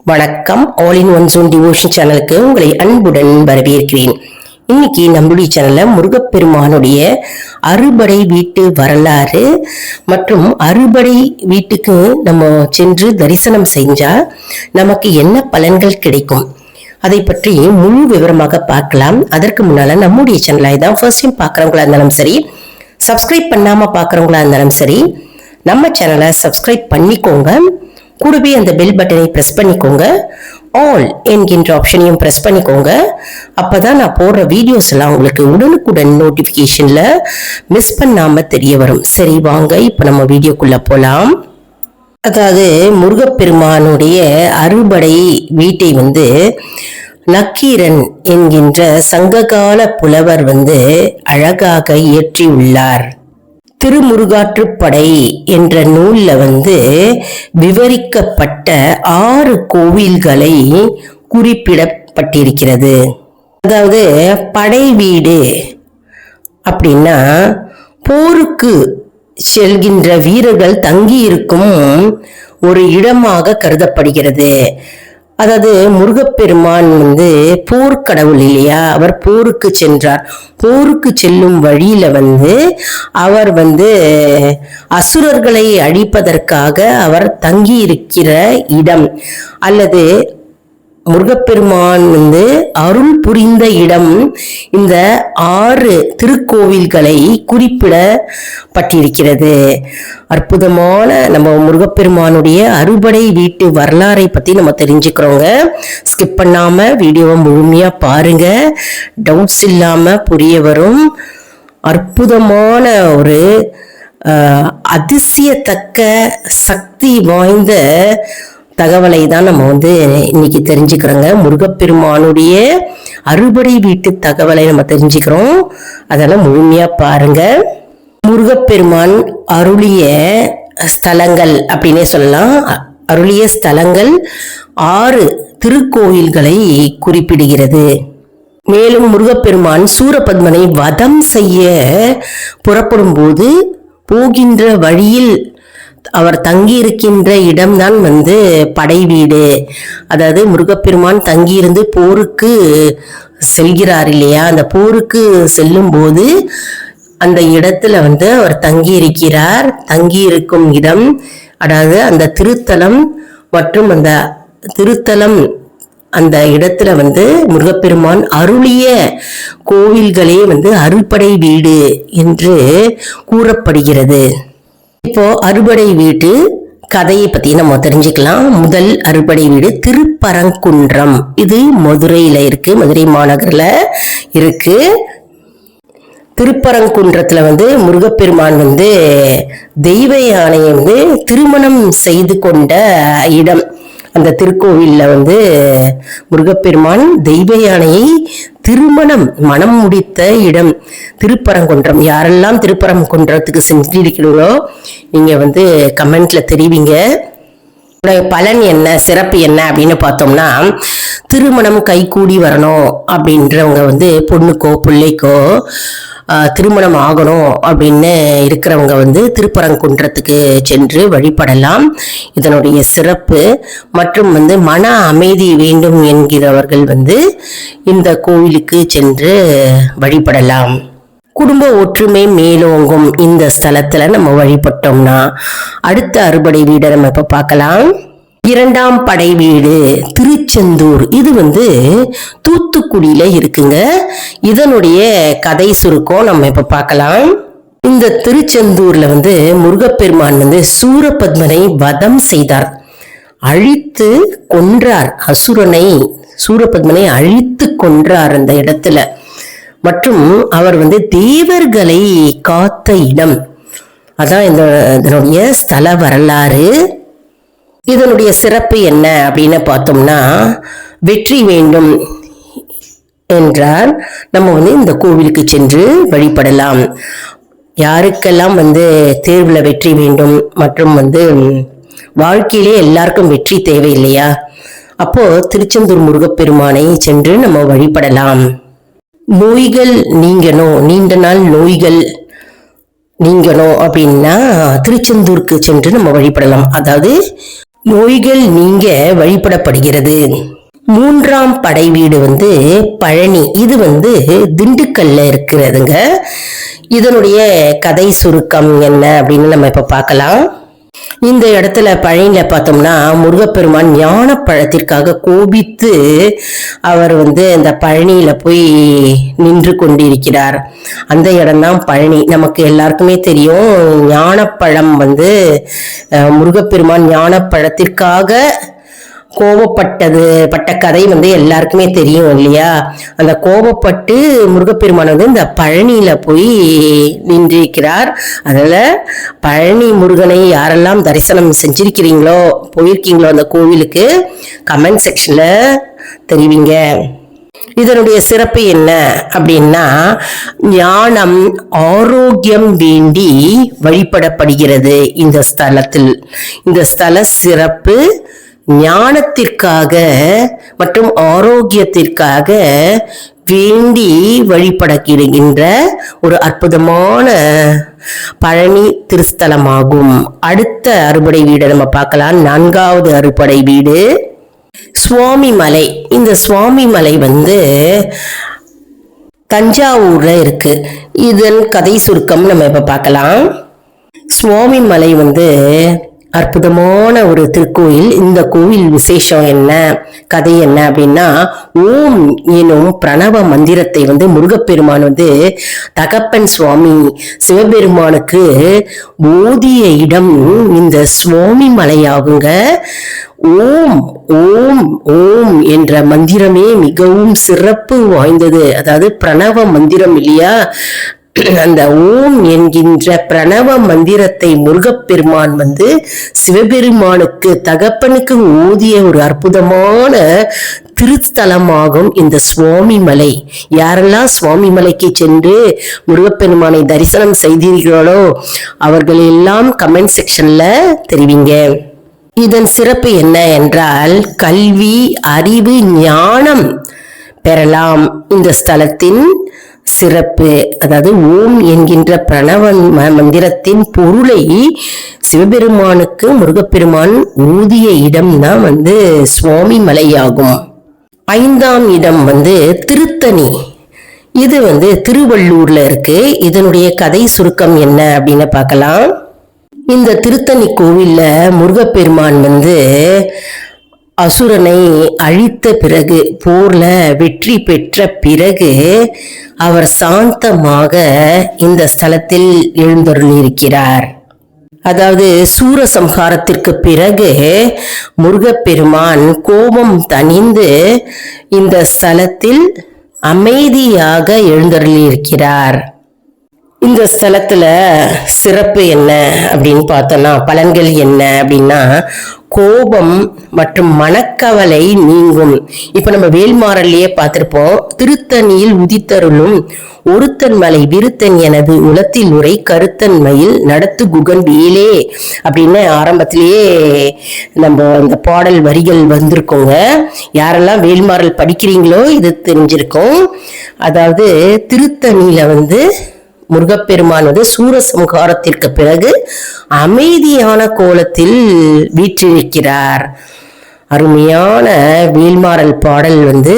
வணக்கம். All in one zone devotion சேனலுக்கு உங்களை அன்புடன் வரவேற்கிறேன். இன்னைக்கு நம்மளுடைய சேனல்ல முருகப்பெருமானுடைய அறுபடை வீட்டு வரலாறு மற்றும் அறுபடை வீட்டுக்கு நம்ம சென்று தரிசனம் செஞ்சா நமக்கு என்ன பலன்கள் கிடைக்கும் அதை பற்றி முழு விவரமாக பார்க்கலாம். அதற்கு முன்னால நம்முடைய சேனலை தான் ஃபர்ஸ்ட் டைம் பார்க்குறவங்களா இருந்தாலும் சரி, சப்ஸ்கிரைப் பண்ணாம பார்க்குறவங்களா இருந்தாலும் சரி, நம்ம சேனலை சப்ஸ்கிரைப் பண்ணிக்கோங்க. கூடவே அந்த பெல் பட்டனை பிரஸ் பண்ணிக்கோங்க. ஆல் என்கின்ற ஆப்ஷனையும் பிரஸ் பண்ணிக்கோங்க. அப்பதான் நான் போடுற வீடியோஸ் எல்லாம் உங்களுக்கு உடனுக்குடன் நோட்டிபிகேஷன்ல மிஸ் பண்ணாம தெரிய வரும். சரி, வாங்க இப்ப நம்ம வீடியோக்குள்ள போலாம். அதாவது முருகப்பெருமானுடைய அறுபடை வீட்டை நக்கீரன் என்கின்ற சங்ககால புலவர் அழகாக இயற்றியுள்ளார். திருமுருகாற்றுப்படை என்ற நூல்ல விவரிக்கப்பட்ட 6 கோவில்களை குறிப்பிடப்பட்டிருக்கிறது. அதாவது படை வீடு அப்படின்னா போருக்கு செல்கின்ற வீரர்கள் தங்கியிருக்கும் ஒரு இடமாக கருதப்படுகிறது. அதாவது முருகப்பெருமான் போர்க்கடவுள் இல்லையா, அவர் போருக்கு சென்றார். போருக்கு செல்லும் வழியில அவர் அசுரர்களை அழிப்பதற்காக அவர் தங்கி இருக்கிற இடம் அல்லது முருகப்பெருமான் அருள் புரிந்த இடம் இந்த 6 திருக்கோவில்களை குறிப்பிடப்பட்டிருக்கிறது. அற்புதமான நம்ம முருகப்பெருமானுடைய அறுபடை வீட்டு வரலாறை பத்தி நம்ம தெரிஞ்சுக்கிறோங்க. ஸ்கிப் பண்ணாம வீடியோவை முழுமையா பாருங்க, டவுட்ஸ் இல்லாம புரிய வரும். அற்புதமான ஒரு அதிசயத்தக்க சக்தி வாய்ந்த தகவலை தான் நம்ம இன்னைக்கு தெரிஞ்சுக்கிறோங்க. முருகப்பெருமானுடைய அறுபடை வீட்டு தகவலை நம்ம தெரிஞ்சுக்கிறோம். அதெல்லாம் முழுமையா பாருங்க. முருகப்பெருமான் அருளிய ஸ்தலங்கள் அப்படின்னே சொல்லலாம். அருளிய ஸ்தலங்கள் 6 திருக்கோயில்களை குறிப்பிடுகிறது. மேலும் முருகப்பெருமான் சூரபத்மனை வதம் செய்ய புறப்படும் போது போகின்ற வழியில் அவர் தங்கி இருக்கின்ற இடம்தான் படை வீடு. அதாவது முருகப்பெருமான் தங்கியிருந்து போருக்கு செல்கிறார் இல்லையா, அந்த போருக்கு செல்லும் போது அந்த இடத்துல அவர் தங்கி இருக்கிறார். தங்கி இருக்கும் இடம் அதாவது அந்த திருத்தலம் மற்றும் அந்த திருத்தலம் அந்த இடத்துல முருகப்பெருமான் அருளிய கோவில்களே அறுபடை வீடு என்று கூறப்படுகிறது. இப்போ அறுபடை வீட்டு கதையை பத்தி நம்ம தெரிஞ்சுக்கலாம். முதல் அறுபடை வீடு திருப்பரங்குன்றம். இது மதுரையில இருக்கு, மதுரை மாநகர்ல இருக்கு. திருப்பரங்குன்றத்துல முருகப்பெருமான் தெய்வ யானையை திருமணம் செய்து கொண்ட இடம். அந்த திருக்கோவில்ல முருகப்பெருமான் தெய்வ யானையை மனம் முடித்த இடம் திருப்பரங்குன்றம். யாரெல்லாம் திருப்பரங்குன்றத்துக்கு சென்றிருக்கிறீங்களோ நீங்க கமெண்ட்ல தெரிவிங்க. பலன் என்ன, சிறப்பு என்ன அப்படின்னு பார்த்தோம்னா, திருமணம் கைகூடி வரணும் அப்படின்றவங்க பொண்ணுக்கோ பிள்ளைக்கோ திருமணம் ஆகணும் அப்படின்னு இருக்கிறவங்க திருப்பரங்குன்றத்துக்கு சென்று வழிபடலாம். இதனுடைய சிறப்பு மற்றும் மன அமைதி வேண்டும் என்கிறவர்கள் இந்த கோவிலுக்கு சென்று வழிபடலாம். குடும்ப ஒற்றுமை மேலோங்கும் இந்த ஸ்தலத்துல நம்ம வழிபட்டோம்னா அடுத்த அறுபடை வீடை நம்ம இப்ப பார்க்கலாம். 2ஆம் படை வீடு திருச்செந்தூர். இது தூத்துக்குடியில இருக்குங்க. இதனுடைய கதை சுருக்கம் நம்ம இப்ப பார்க்கலாம். இந்த திருச்செந்தூர்ல முருகப்பெருமான் சூரபத்மனை வதம் செய்தார், அழித்து கொன்றார். அசுரனை சூரபத்மனை அழித்து கொன்றார் அந்த இடத்துல. மற்றும் அவர் தேவர்களை காத்த இடம். அதான் இதனுடைய ஸ்தல வரலாறு. இதனுடைய சிறப்பு என்ன அப்படின்னு பார்த்தோம்னா, வெற்றி வேண்டும் என்றால் நம்ம இந்த கோவிலுக்கு சென்று வழிபடலாம். யாருக்கெல்லாம் தேர்வுல வெற்றி வேண்டும் மற்றும் வாழ்க்கையிலே எல்லாருக்கும் வெற்றி தேவை இல்லையா, அப்போ திருச்செந்தூர் முருகப்பெருமானை சென்று நம்ம வழிபடலாம். நோய்கள் நீங்கணும், நீண்ட நாள் நோய்கள் நீங்கணும் அப்படின்னா திருச்செந்தூருக்கு சென்று நம்ம வழிபடலாம். அதாவது நோய்கள் நீங்க வழிபடப்படுகிறது. மூன்றாம் படை வீடு வந்து பழனி. இது வந்து திண்டுக்கல்ல இருக்கிறதுங்க. இதனுடைய கதை சுருக்கம் என்ன அப்படின்னு நம்ம இப்ப பார்க்கலாம். இந்த இடத்துல பழனியில பார்த்தோம்னா முருகப்பெருமான் ஞான பழத்திற்காக கோபித்து அவர் வந்து இந்த பழனியில போய் நின்று கொண்டிருக்கிறார். அந்த இடம்தான் பழனி. நமக்கு எல்லாருக்குமே தெரியும், ஞானப்பழம் வந்து முருகப்பெருமான் ஞானப்பழத்திற்காக பட்ட கதை வந்து எல்லாருக்குமே தெரியும் இல்லையா? அந்த கோபப்பட்டு முருகப்பெருமான் வந்து இந்த பழனியில போய் நின்றிருக்கிறார். அதனால பழனி முருகனை யாரெல்லாம் தரிசனம் செஞ்சிருக்கிறீங்களோ, போயிருக்கீங்களோ அந்த கோவிலுக்கு, கமெண்ட் செக்ஷன்ல தெரிவிங்க. இதனுடைய சிறப்பு என்ன அப்படின்னா, ஞானம் ஆரோக்கியம் வேண்டி வழிபடப்படுகிறது இந்த ஸ்தலத்தில். இந்த ஸ்தல சிறப்பு ஞானத்திற்காக மற்றும் ஆரோக்கியத்திற்காக வேண்டி வழிபடுகின்ற ஒரு அற்புதமான பழனி திருஸ்தலமாகும். அடுத்த அறுபடை வீடு நம்ம பார்க்கலாம். 4வது அறுபடை வீடு சுவாமி மலை. இந்த சுவாமி மலை வந்து தஞ்சாவூர்ல இருக்கு. இதன் கதை சுருக்கம் நம்ம இப்ப பார்க்கலாம். சுவாமி மலை வந்து அற்புதமான ஒரு திருக்கோயில். இந்த கோவில் விசேஷம் என்ன, கதை என்ன அப்படின்னா, ஓம் எனும் பிரணவ மந்திரத்தை வந்து முருகப்பெருமான் வந்து தகப்பன் சுவாமி சிவபெருமானுக்கு போதிய இடம் இந்த சுவாமி மலையாகுங்க. ஓம் ஓம் ஓம் என்ற மந்திரமே மிகவும் சிறப்பு வாய்ந்தது. அதாவது பிரணவ மந்திரம் இல்லையா? அந்த ஓம் என்கின்ற பிரணவ மந்திரத்தை முருகப்பெருமான் வந்து சிவபெருமானுக்கு தகப்பனுக்கு ஓதிய ஒரு அற்புதமான திருத்தலமாகும் இந்த சுவாமி மலை. யாரெல்லாம் சுவாமி மலைக்கு சென்று முருகப்பெருமானை தரிசனம் செய்தீர்களோ அவர்கள் எல்லாம் கமெண்ட் செக்ஷன்ல தெரிவிங்க. இதன் சிறப்பு என்ன என்றால், கல்வி, அறிவு, ஞானம் பெறலாம். இந்த ஸ்தலத்தின் சிறப்பு, அதாவது ஓம் என்கின்ற பிரணவ மந்திரத்தின் பொருளை சிவபெருமானுக்கு முருகப்பெருமான் ஊதிய இடம் தான் வந்து சுவாமி மலையாகும். 5ஆம் இடம் வந்து திருத்தணி. இது வந்து திருவள்ளூர்ல இருக்கு. இதனுடைய கதை சுருக்கம் என்ன அப்படின்னு பார்க்கலாம். இந்த திருத்தணி கோவில்ல முருகப்பெருமான் வந்து அசுரனை அழித்த பிறகு, போர்ல வெற்றி பெற்ற பிறகு அவர் சாந்தமாக இந்த ஸ்தலத்தில் எழுந்தருளியிருக்கிறார். அதாவது சூரசம்ஹாரத்திற்கு பிறகு முருகப்பெருமான் கோபம் தணிந்து இந்த ஸ்தலத்தில் அமைதியாக எழுந்தருளியிருக்கிறார். இந்த ஸ்தலத்துல சிறப்பு என்ன அப்படின்னு பார்த்தோம்னா, பலன்கள் என்ன அப்படின்னா, கோபம் மற்றும் மனக்கவலை நீங்கும். இப்ப நம்ம வேல்மாறல்லையே பார்த்திருப்போம், திருத்தணியில் உதித்தருளும் ஒருத்தன் மலை விருத்தன் எனது உலத்தில் உரை கருத்தன்மையில் நடத்து குகன் வேலே அப்படின்னு ஆரம்பத்திலேயே நம்ம இந்த பாடல் வரிகள் வந்திருக்கோங்க. யாரெல்லாம் வேல்மாறல் படிக்கிறீங்களோ இது தெரிஞ்சிருக்கும். அதாவது திருத்தணியில வந்து முருகப்பெருமான் வந்து சூரசம்ஹாரத்திற்கு பிறகு அமைதியான கோலத்தில் வீற்றிருக்கிறார். அருமையான வேல்மாறல் பாடல் வந்து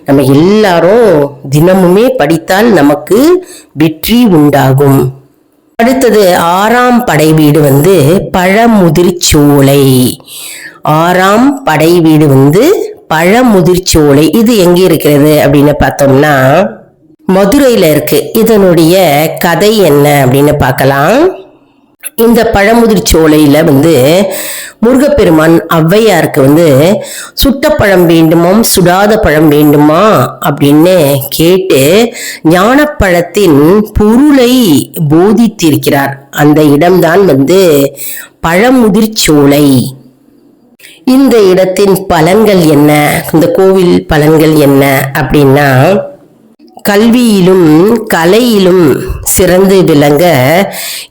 நம்ம எல்லாரும் தினமுமே படித்தால் நமக்கு வெற்றி உண்டாகும். அடுத்தது 6ஆம் படை வீடு வந்து பழமுதிர்ச்சோலை. 6ஆம் படை வீடு வந்து பழமுதிர்ச்சோலை. இது எங்க இருக்கிறது அப்படின்னு பார்த்தோம்னா மதுரையில இருக்கு. இதனுடைய கதை என்ன அப்படின்னு பார்க்கலாம். இந்த பழமுதிர் சோலையில வந்து முருகப்பெருமான் ஔவையாருக்கு வந்து சுட்ட பழம் வேண்டுமா சுடாத பழம் வேண்டுமா அப்படின்னு கேட்டு ஞானப்பழத்தின் பொருளை போதித்திருக்கிறார். அந்த இடம்தான் வந்து பழமுதிர் சோலை. இந்த இடத்தின் பலன்கள் என்ன, இந்த கோவில் பலன்கள் என்ன அப்படின்னா, கல்வியிலும் கலையிலும் சிறந்து விளங்க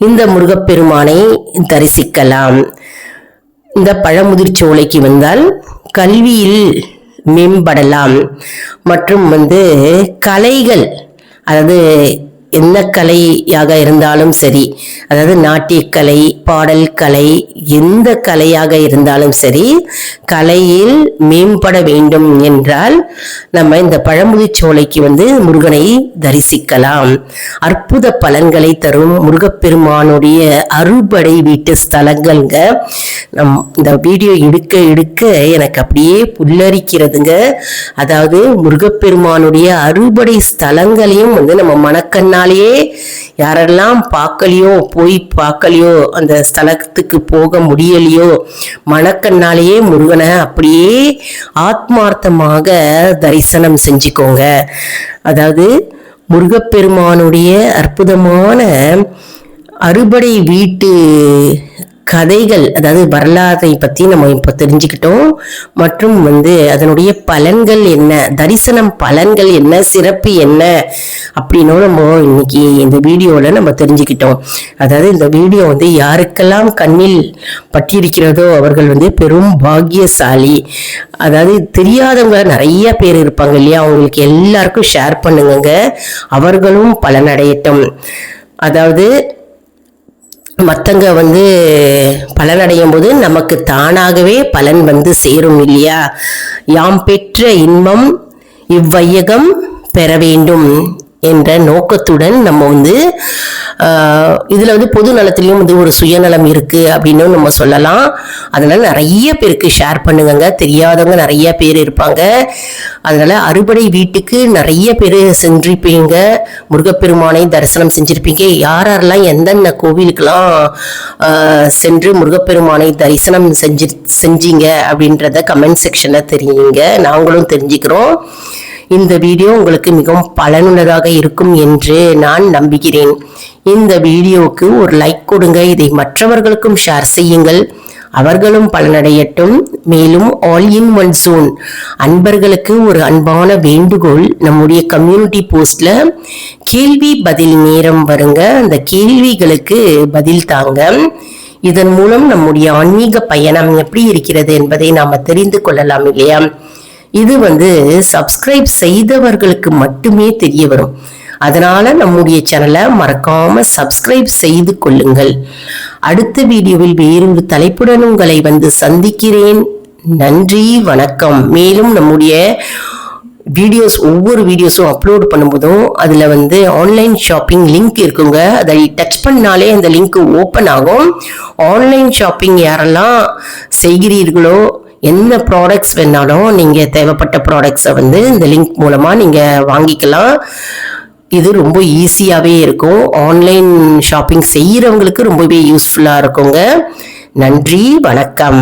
இந்த முருகப்பெருமானை தரிசிக்கலாம். இந்த பழமுதிர் சோலைக்கு வந்தால் கல்வியில் மேம்படலாம் மற்றும் வந்து கலைகள், அதாவது என்ன கலையாக இருந்தாலும் சரி, அதாவது நாட்டியக்கலை, பாடல் கலை, எந்த கலையாக இருந்தாலும் சரி, கலையில் மேம்பட வேண்டும் என்றால் நம்ம இந்த பழமுதிர்ச்சோலைக்கு முருகனை தரிசிக்கலாம். அற்புத பலன்களை தரும் முருகப்பெருமானுடைய அறுபடை வீட்டு ஸ்தலங்கள்ங்க. இந்த வீடியோ எடுக்க எனக்கு அப்படியே புல்லரிக்கிறதுங்க. அதாவது முருகப்பெருமானுடைய அறுபடை ஸ்தலங்களையும் நம்ம மனக்கண்ணாலேயே யாரெல்லாம் போய் பார்க்கலையோ, அந்த ஸ்தலத்துக்கு போக முடியலையோ, மனக்கண்ணாலேயே முருகனை அப்படியே ஆத்மார்த்தமாக தரிசனம் செஞ்சுக்கோங்க. அதாவது முருகப்பெருமானுடைய அற்புதமான அறுபடை வீட்டு கதைகள், அதாவது வரலாறை பற்றி நம்ம இப்போ தெரிஞ்சுக்கிட்டோம். மற்றும் அதனுடைய பலன்கள் என்ன, தரிசனம் பலன்கள் என்ன, சிறப்பு என்ன அப்படின்னும் நம்ம இன்னைக்கு இந்த வீடியோவில் நம்ம தெரிஞ்சுக்கிட்டோம். அதாவது இந்த வீடியோ யாருக்கெல்லாம் கண்ணில் பற்றியிருக்கிறதோ அவர்கள் பெரும் பாக்கியசாலி. அதாவது தெரியாதவங்க நிறைய பேர் இருப்பாங்க இல்லையா, அவங்களுக்கு எல்லாருக்கும் ஷேர் பண்ணுங்க, அவர்களும் பலனடையட்டும். அதாவது மற்றவங்க பலனடையும் போது நமக்கு தானாகவே பலன் சேரும் இல்லையா. யாம் பெற்ற இன்பம் இவ்வையகம் பெற வேண்டும் என்ற நோக்கத்துடன் நம்ம இதுல பொது நலத்திலையும் ஒரு சுயநலம் இருக்கு அப்படின்னு நம்ம சொல்லலாம். அதனால நிறைய பேருக்கு ஷேர் பண்ணுங்க, தெரியாதவங்க நிறைய பேர் இருப்பாங்க. அதனால அறுபடை வீட்டுக்கு நிறைய பேர் சென்றிருப்பீங்க, முருகப்பெருமானை தரிசனம் செஞ்சிருப்பீங்க. யாரெல்லாம் எந்தெந்த கோவிலுக்கெல்லாம் சென்று முருகப்பெருமானை தரிசனம் செஞ்சீங்க அப்படின்றத கமெண்ட் செக்ஷன்ல தெரியுங்க, நாங்களும் தெரிஞ்சுக்கிறோம். இந்த வீடியோ உங்களுக்கு மிகவும் பயனுள்ளதாக இருக்கும் என்று நான் நம்புகிறேன். இந்த வீடியோவுக்கு ஒரு லைக் கொடுங்க, இதை மற்றவர்களுக்கும் ஷேர் செய்யுங்கள், அவர்களும் பலனடையட்டும். மேலும் ஆல் இன் ஒன் ஜோன் அன்பர்களுக்கு ஒரு அன்பான வேண்டுகோள், நம்முடைய கம்யூனிட்டி போஸ்ட்ல கேள்வி பதில் நேரம் வருங்க, அந்த கேள்விகளுக்கு பதில் தாங்க. இதன் மூலம் நம்முடைய ஆன்மீக பயணம் எப்படி இருக்கிறது என்பதை நாம தெரிந்து கொள்ளலாம் இல்லையா. இது சப்ஸ்கிரைப் செய்தவர்களுக்கு மட்டுமே தெரிய வரும். அதனால நம்முடைய சேனலை மறக்காம சப்ஸ்கிரைப் செய்து கொள்ளுங்கள். அடுத்த வீடியோவில் வேறொரு தலைப்புடன் உங்களை சந்திக்கிறேன். நன்றி, வணக்கம். மேலும் நம்முடைய வீடியோஸ், ஒவ்வொரு வீடியோஸும் அப்லோட் பண்ணும்போதும் அதுல ஆன்லைன் ஷாப்பிங் லிங்க் இருக்குங்க, அதை டச் பண்ணாலே அந்த லிங்க் ஓப்பன் ஆகும். ஆன்லைன் ஷாப்பிங் யாரெல்லாம் செய்கிறீர்களோ, என்ன ப்ராடக்ட்ஸ் வேணாலும் நீங்கள் தேவைப்பட்ட ப்ராடக்ட்ஸை இந்த லிங்க் மூலமாக நீங்கள் வாங்கிக்கலாம். இது ரொம்ப ஈஸியாகவே இருக்கும். ஆன்லைன் ஷாப்பிங் செய்கிறவங்களுக்கு ரொம்பவே யூஸ்ஃபுல்லாக இருக்குங்க. நன்றி, வணக்கம்.